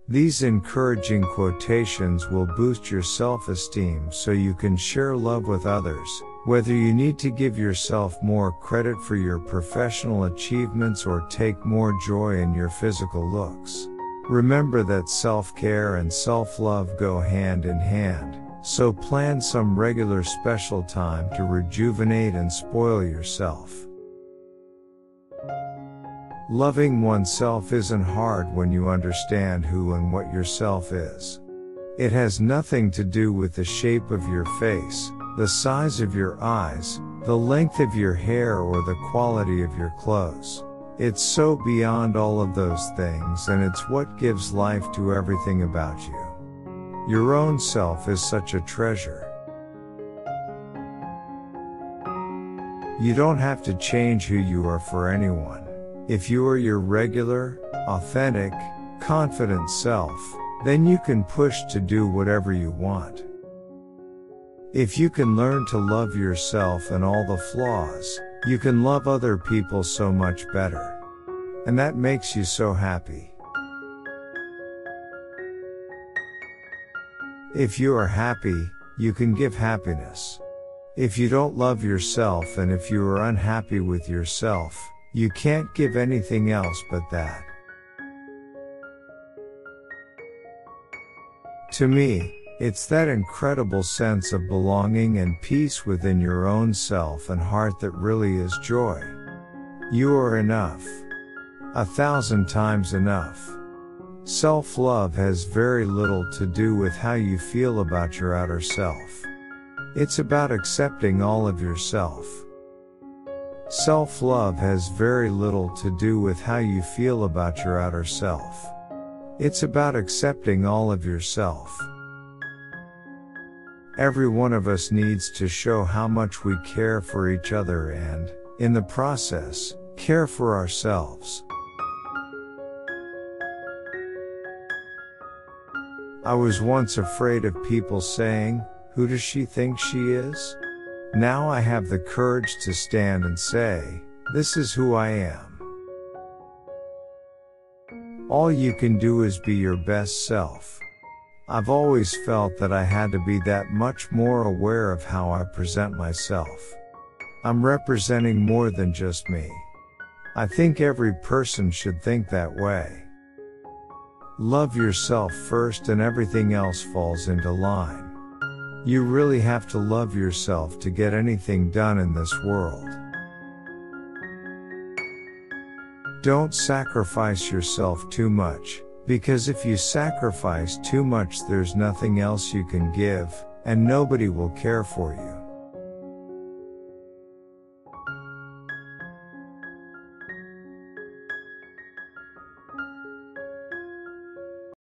These encouraging quotations will boost your self-esteem so you can share love with others, whether you need to give yourself more credit for your professional achievements or take more joy in your physical looks. Remember that self-care and self-love go hand in hand, so plan some regular special time to rejuvenate and spoil yourself. Loving oneself isn't hard when you understand who and what yourself is. It has nothing to do with the shape of your face, the size of your eyes, the length of your hair, or the quality of your clothes. It's so beyond all of those things, and it's what gives life to everything about you. Your own self is such a treasure. You don't have to change who you are for anyone. If you are your regular, authentic, confident self, then you can push to do whatever you want. If you can learn to love yourself and all the flaws, you can love other people so much better. And that makes you so happy. If you are happy, you can give happiness. If you don't love yourself and if you are unhappy with yourself, you can't give anything else but that. To me, it's that incredible sense of belonging and peace within your own self and heart that really is joy. You are enough. 1,000 times enough. Self-love has very little to do with how you feel about your outer self. It's about accepting all of yourself. Self-love has very little to do with how you feel about your outer self. It's about accepting all of yourself. Every one of us needs to show how much we care for each other and, in the process, care for ourselves. I was once afraid of people saying, "Who does she think she is?" Now I have the courage to stand and say, "This is who I am." All you can do is be your best self. I've always felt that I had to be that much more aware of how I present myself. I'm representing more than just me. I think every person should think that way. Love yourself first and everything else falls into line. You really have to love yourself to get anything done in this world. Don't sacrifice yourself too much, because if you sacrifice too much there's nothing else you can give, and nobody will care for you.